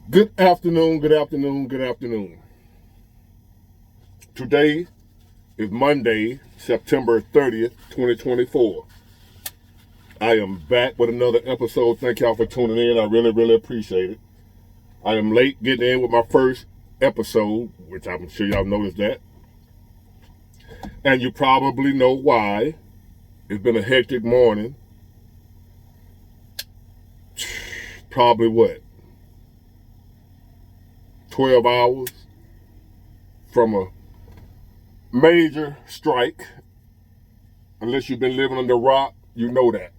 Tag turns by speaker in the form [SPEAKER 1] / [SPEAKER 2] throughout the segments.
[SPEAKER 1] Good afternoon, good afternoon, good afternoon. Today is Monday, September 30th, 2024. I am back with another episode. Thank y'all for tuning in. I really appreciate it. I am late getting in with my first episode, which I'm sure y'all noticed that. And you probably know why. It's been a hectic morning. Probably what? 12 hours from a major strike. Unless you've been living under a rock, you know that,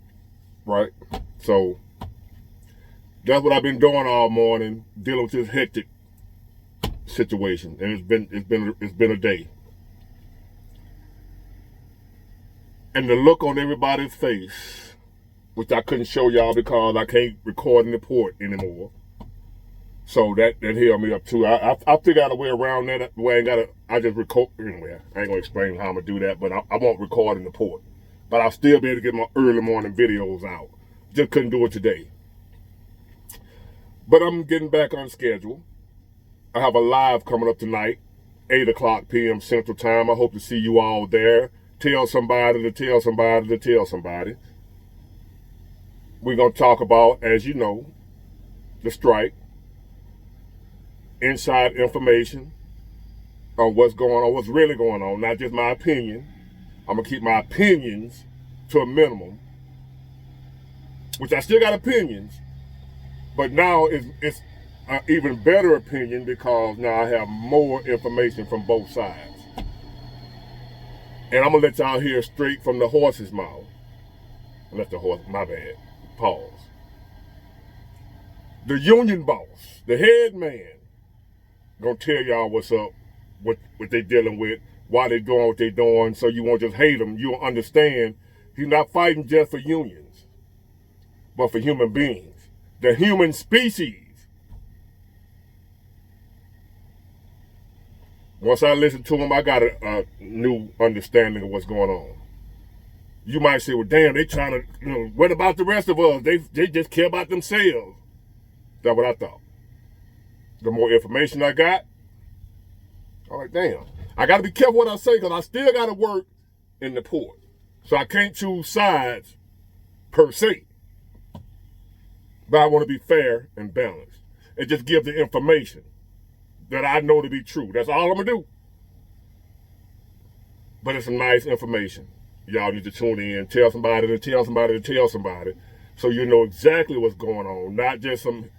[SPEAKER 1] right? So that's what I've been doing all morning, dealing with this hectic situation, and it's been a day. And the look on everybody's face, which I couldn't show y'all because I can't record in the port anymore. So that held me up too. I figured out a way around that. Where I just record anyway. I ain't gonna explain how I'm gonna do that, but I won't record in the port. But I'll still be able to get my early morning videos out. Just couldn't do it today. But I'm getting back on schedule. I have a live coming up tonight, 8 o'clock p.m. Central Time. I hope to see you all there. Tell somebody to tell somebody to tell somebody. We're going to talk about, as you know, the strike, inside information on what's going on, what's really going on, not just my opinion. I'm going to keep my opinions to a minimum, which I still got opinions, but now it's an even better opinion because now I have more information from both sides. And I'm going to let y'all hear straight from the horse's mouth. Unless the horse, my bad, pause. The union boss, the head man, going to tell y'all what's up, what they dealing with, why they doing what they doing, so you won't just hate them. You'll understand he's not fighting just for unions, but for human beings, the human species. Once I listen to him, I got a new understanding of what's going on. You might say, well, damn, they trying to, what about the rest of us? They just care about themselves. That's what I thought. The more information I got, I'm like, damn. I got to be careful what I say because I still got to work in the port. So I can't choose sides per se. But I want to be fair and balanced and just give the information that I know to be true. That's all I'm going to do. But it's some nice information. Y'all need to tune in, tell somebody to tell somebody to tell somebody so you know exactly what's going on. Not just some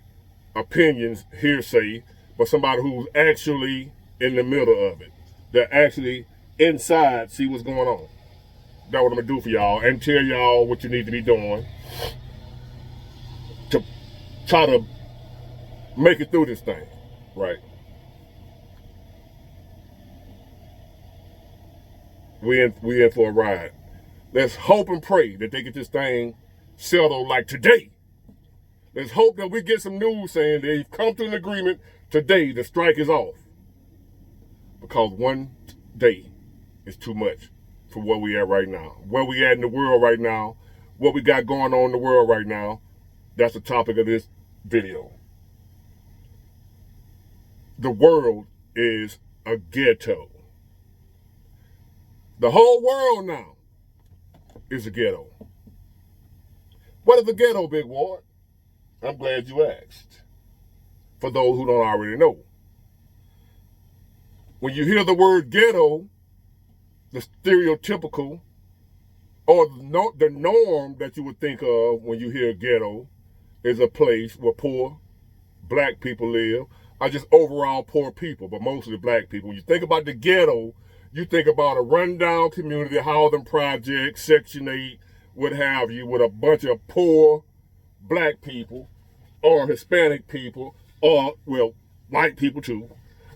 [SPEAKER 1] opinions, hearsay, but somebody who's actually in the middle of it. They're actually inside, see what's going on. That's what I'm going to do for y'all and tell y'all what you need to be doing to try to make it through this thing, right? We in for a ride. Let's hope and pray that they get this thing settled like today. Let's hope that we get some news saying they've come to an agreement today. The strike is off. Because one day is too much for where we at right now. Where we at in the world right now, what we got going on in the world right now, that's the topic of this video. The world is a ghetto. The whole world now is a ghetto. What is a ghetto, Big Ward? I'm glad you asked. For those who don't already know. When you hear the word ghetto, the stereotypical or the norm that you would think of when you hear ghetto is a place where poor black people live, or just overall poor people, but mostly black people. When you think about the ghetto, you think about a rundown community, housing project, Section 8, what have you, with a bunch of poor black people or Hispanic people or, well, white people too.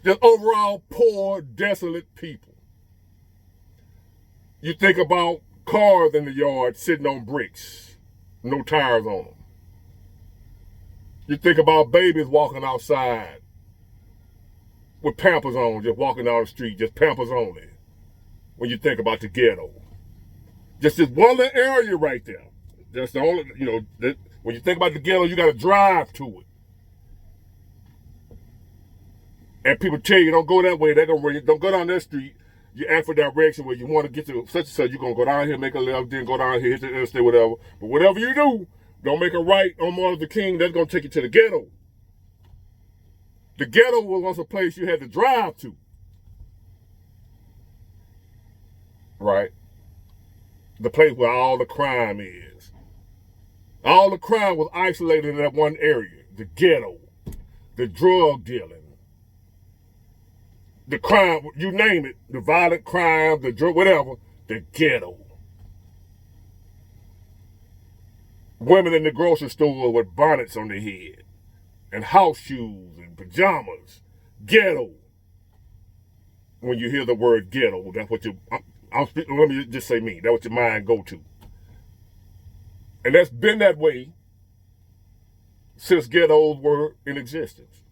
[SPEAKER 1] Just overall poor, desolate people. You think about cars in the yard sitting on bricks, no tires on them. You think about babies walking outside with Pampers on, just walking down the street, just Pampers only. When you think about the ghetto. Just this one little area right there. That's the only, when you think about the ghetto, you got to drive to it. And people tell you, don't go that way, they're going to run you. Don't go down that street. You ask for direction where you want to get to such and such. You're going to go down here, make a left, then go down here, hit the interstate, whatever. But whatever you do, don't make a right on Martin Luther King. That's going to take you to the ghetto. The ghetto was once a place you had to drive to. Right? The place where all the crime is. All the crime was isolated in that one area. The ghetto. The drug dealing. The crime, you name it, the violent crime, the drug, whatever, the ghetto. Women in the grocery store with bonnets on their head and house shoes and pajamas. Ghetto. When you hear the word ghetto, that's what let me just say me, that's what your mind go to. And that's been that way since ghettos were in existence.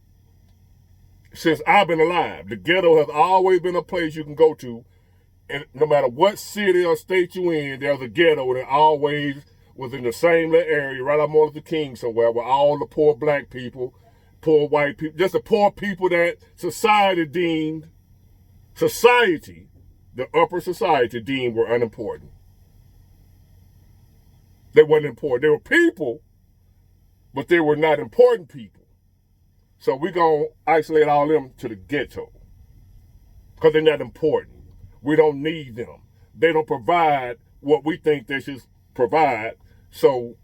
[SPEAKER 1] Since I've been alive, the ghetto has always been a place you can go to, and no matter what city or state you in, there's a ghetto, and it always was in the same little area, right on Martin Luther King somewhere, where all the poor black people, poor white people, just the poor people that society, the upper society deemed were unimportant. They weren't important. They were people, but they were not important people. So we're going to isolate all of them to the ghetto because they're not important. We don't need them. They don't provide what we think they should provide, so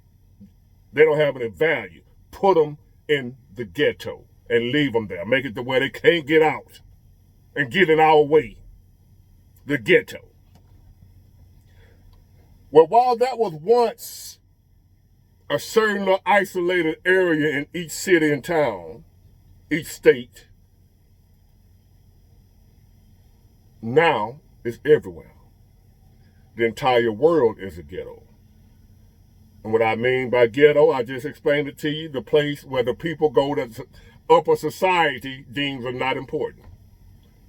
[SPEAKER 1] they don't have any value. Put them in the ghetto and leave them there. Make it to where they can't get out and get in our way. The ghetto. Well, while that was once a certain little isolated area in each city and town, each state, now it's everywhere. The entire world is a ghetto. And what I mean by ghetto, I just explained it to you, the place where the people go that upper society deems are not important.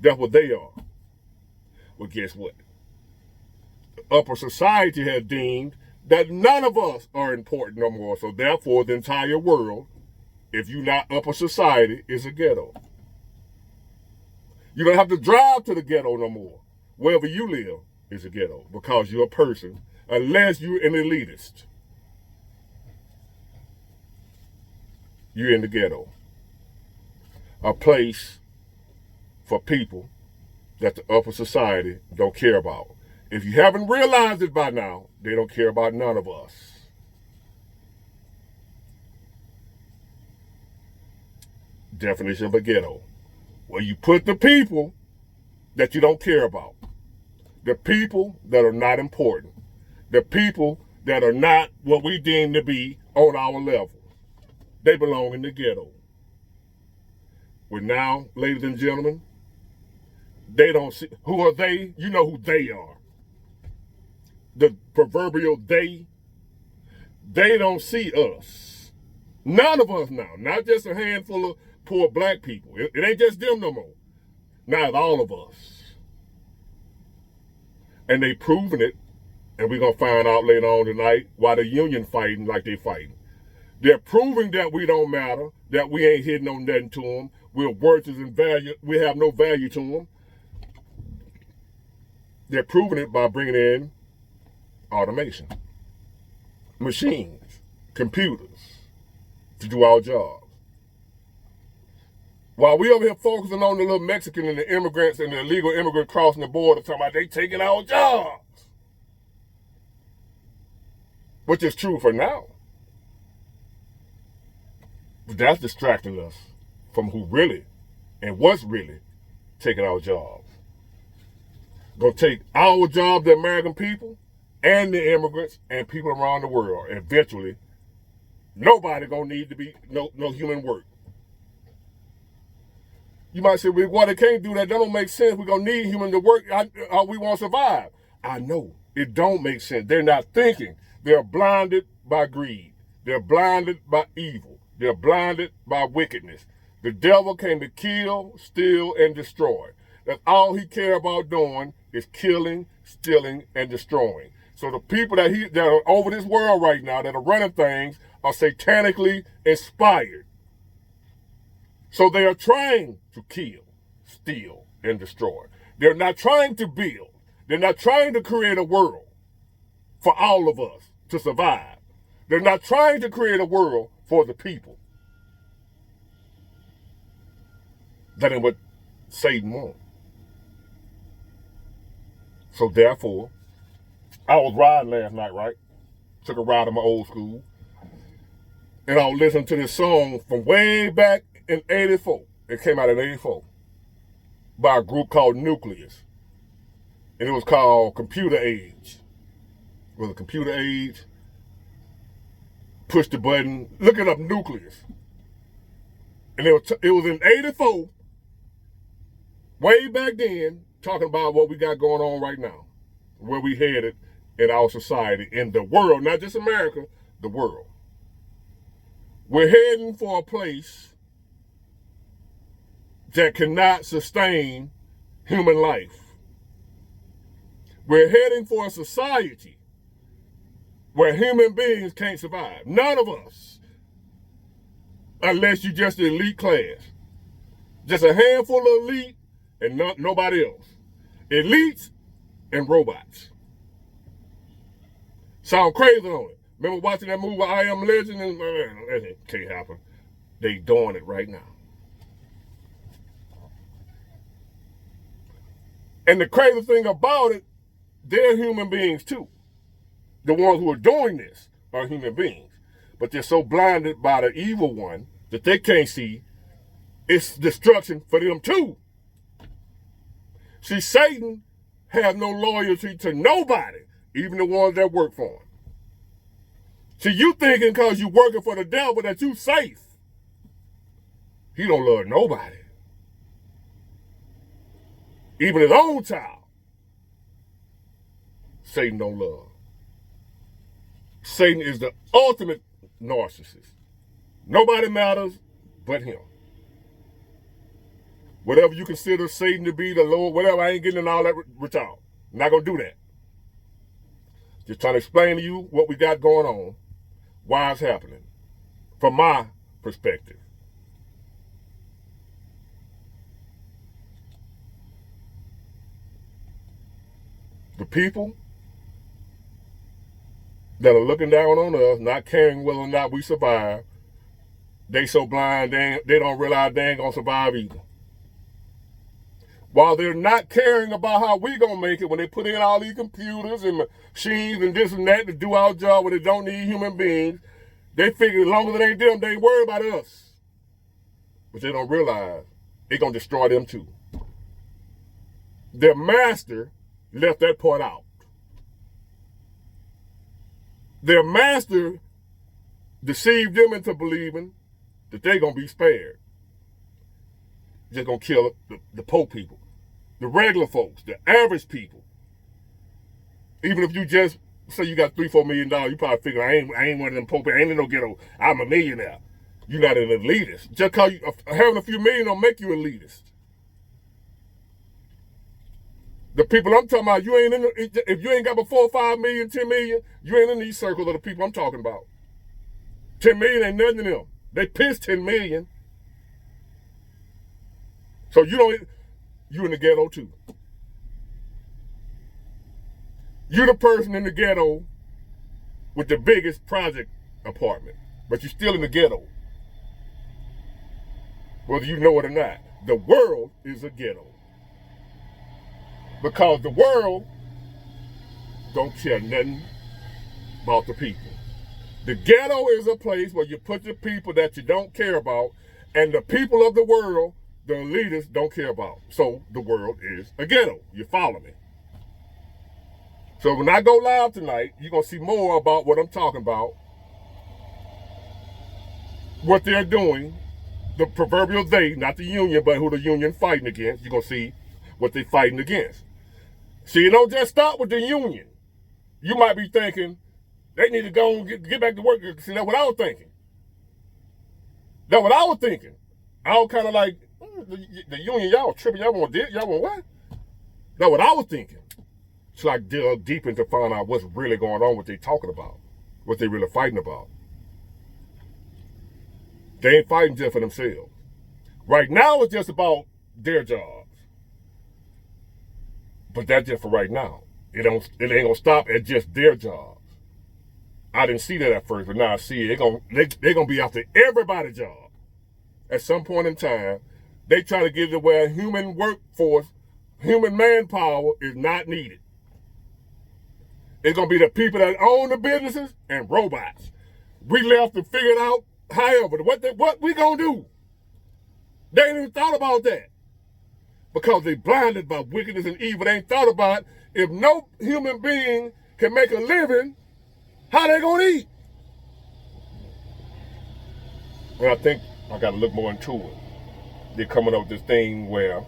[SPEAKER 1] That's what they are. Well, guess what? The upper society has deemed that none of us are important no more. So therefore, the entire world, if you're not upper society, is a ghetto. You don't have to drive to the ghetto no more. Wherever you live is a ghetto because you're a person, unless you're an elitist. You're in the ghetto. A place for people that the upper society don't care about. If you haven't realized it by now, they don't care about none of us. Definition of a ghetto: where you put the people that you don't care about, the people that are not important, the people that are not what we deem to be on our level. They belong in the ghetto. Well, now, ladies and gentlemen, they don't see. Who are they? You know who they are. The proverbial they. They don't see us. None of us now. Not just a handful of poor black people. It ain't just them no more. Now it's all of us. And they proving it, and we're going to find out later on tonight why the union fighting like they fighting. They're proving that we don't matter, that we ain't hitting on nothing to them. We're worthless and value. We have no value to them. They're proving it by bringing in automation, machines, computers to do our jobs. While we over here focusing on the little Mexican and the immigrants and the illegal immigrant crossing the border, talking about they taking our jobs, which is true for now. But that's distracting us from who really and what's really taking our jobs. Gonna take our job, the American people, and the immigrants and people around the world. Eventually, nobody gonna need to be no human work. You might say, well, they can't do that. That don't make sense. We're gonna need human to work. We won't survive. I know it don't make sense. They're not thinking. They're blinded by greed. They're blinded by evil. They're blinded by wickedness. The devil came to kill, steal, and destroy. That's all he cares about doing is killing, stealing, and destroying. So the people that are over this world right now that are running things are satanically inspired. So they are trying to kill, steal, and destroy. They're not trying to build. They're not trying to create a world for all of us to survive. They're not trying to create a world for the people. That ain't what Satan wants. So therefore, I was riding last night, right? Took a ride in my old school. And I was listening to this song from way back in 84. It came out in 84 by a group called Nucleus. And it was called Computer Age. It was a Computer Age. Push the button. Look it up, Nucleus. And it was in 84, way back then, talking about what we got going on right now. Where we headed in our society, in the world, not just America, the world. We're heading for a place that cannot sustain human life. We're heading for a society where human beings can't survive. None of us. Unless you're just the elite class. Just a handful of elite and nobody else. Elites and robots. Sound crazy on it. Remember watching that movie I Am Legend? And it can't happen. They doing it right now. And the crazy thing about it, they're human beings too. The ones who are doing this are human beings. But they're so blinded by the evil one that they can't see it's destruction for them too. See, Satan has no loyalty to nobody, even the ones that work for him. See, you thinking because you working for the devil that you safe. He don't love nobody. Even his own child. Satan don't love. Satan is the ultimate narcissist. Nobody matters but him. Whatever you consider Satan to be, the Lord, whatever, I ain't getting in all that with y'all. I'm not going to do that. Just trying to explain to you what we got going on, why it's happening, from my perspective. The people that are looking down on us, not caring whether or not we survive, they so blind they don't realize they ain't going to survive either. While they're not caring about how we going to make it, when they put in all these computers and machines and this and that to do our job when they don't need human beings, they figure as long as it ain't them, they ain't worried about us. But they don't realize they're going to destroy them too. Their master left that part out. Their master deceived them into believing that they're going to be spared. Just going to kill the poor people, the regular folks, the average people. Even if you just say you got $3-4 million, you probably figure I ain't one of them poor people. I ain't in no ghetto. I'm a millionaire. You're not an elitist. Just because having a few million don't make you elitist. The people I'm talking about, if you ain't got but 4 or 5 million, 10 million, you ain't in these circles of the people I'm talking about. 10 million ain't nothing to them. They pissed 10 million. So you in the ghetto too. You're the person in the ghetto with the biggest project apartment, but you're still in the ghetto. Whether you know it or not, the world is a ghetto. Because the world don't care nothing about the people. The ghetto is a place where you put the people that you don't care about, and the people of the world, the elitists, don't care about. So the world is a ghetto. You follow me? So when I go live tonight, you're going to see more about what I'm talking about, what they're doing, the proverbial they, not the union, but who the union fighting against. You're going to see what they're fighting against. See, it don't just stop with the union. You might be thinking, they need to go and get back to work. See, that's what I was thinking. That's what I was thinking. I was kind of like, the union, y'all tripping, y'all want this, y'all want what? That's what I was thinking. So I dug deep into find out what's really going on, what they talking about, what they really fighting about. They ain't fighting just for themselves. Right now, it's just about their job. But that's just for right now. It ain't gonna stop at just their jobs. I didn't see that at first, but now I see it. They're gonna be after everybody's job. At some point in time, they try to get it where human workforce, human manpower is not needed. It's gonna be the people that own the businesses and robots. We left to figure it out. However, what we gonna do? They ain't even thought about that because they blinded by wickedness and evil. They ain't thought about if no human being can make a living, how they gonna eat? And I think I gotta look more into it. They're coming up with this thing where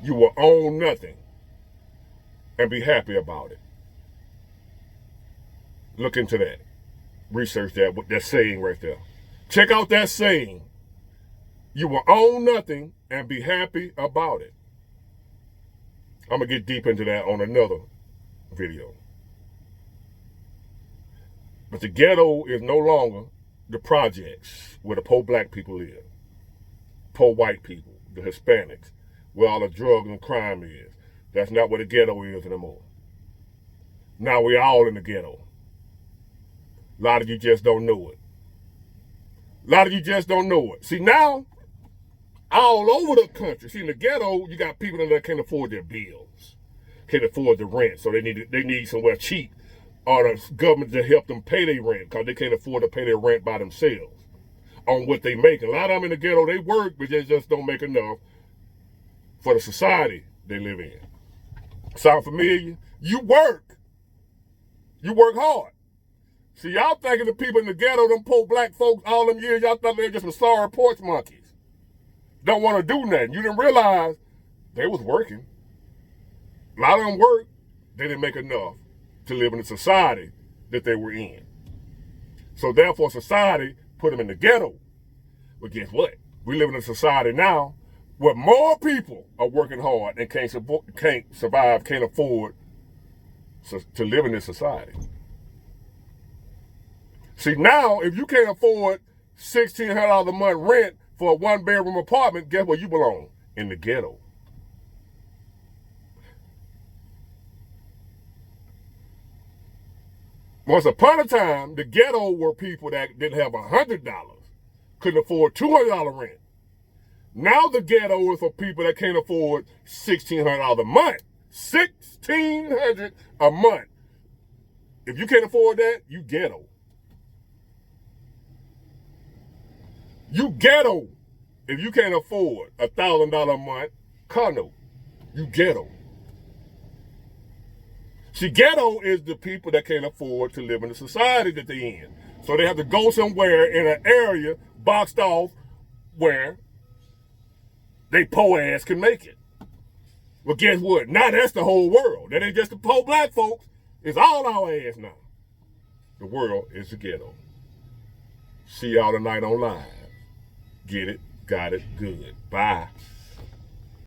[SPEAKER 1] you will own nothing and be happy about it. Look into that. Research that, what that saying right there. Check out that saying. You will own nothing and be happy about it. I'm going to get deep into that on another video. But the ghetto is no longer the projects where the poor black people live, poor white people, the Hispanics, where all the drug and crime is. That's not what the ghetto is anymore. Now we're all in the ghetto. A lot of you just don't know it. A lot of you just don't know it. See, now, all over the country, see, in the ghetto, you got people that can't afford their bills, can't afford the rent, so they need somewhere cheap, or the government to help them pay their rent because they can't afford to pay their rent by themselves on what they make. A lot of them in the ghetto, they work, but they just don't make enough for the society they live in. Sound familiar? You work. You work hard. See, y'all thinking the people in the ghetto, them poor black folks, all them years, y'all thought they were just some sorry porch monkeys. Don't want to do nothing. You didn't realize they was working. A lot of them worked. They didn't make enough to live in the society that they were in. So therefore, society put them in the ghetto. But guess what? We live in a society now where more people are working hard and can't survive, can't afford to live in this society. See, now, if you can't afford $1,600 a month rent for a one-bedroom apartment, guess where you belong? In the ghetto. Once upon a time, the ghetto were people that didn't have $100, couldn't afford $200 rent. Now the ghetto is for people that can't afford $1,600 a month. $1,600 a month. If you can't afford that, you ghetto. You ghetto if you can't afford $1,000 a month car note. You ghetto. See, ghetto is the people that can't afford to live in the society that they're in. So they have to go somewhere in an area boxed off where they poor ass can make it. Well, guess what? Now that's the whole world. That ain't just the poor black folks. It's all our ass now. The world is the ghetto. See y'all tonight on live. Get it, got it, good. Bye.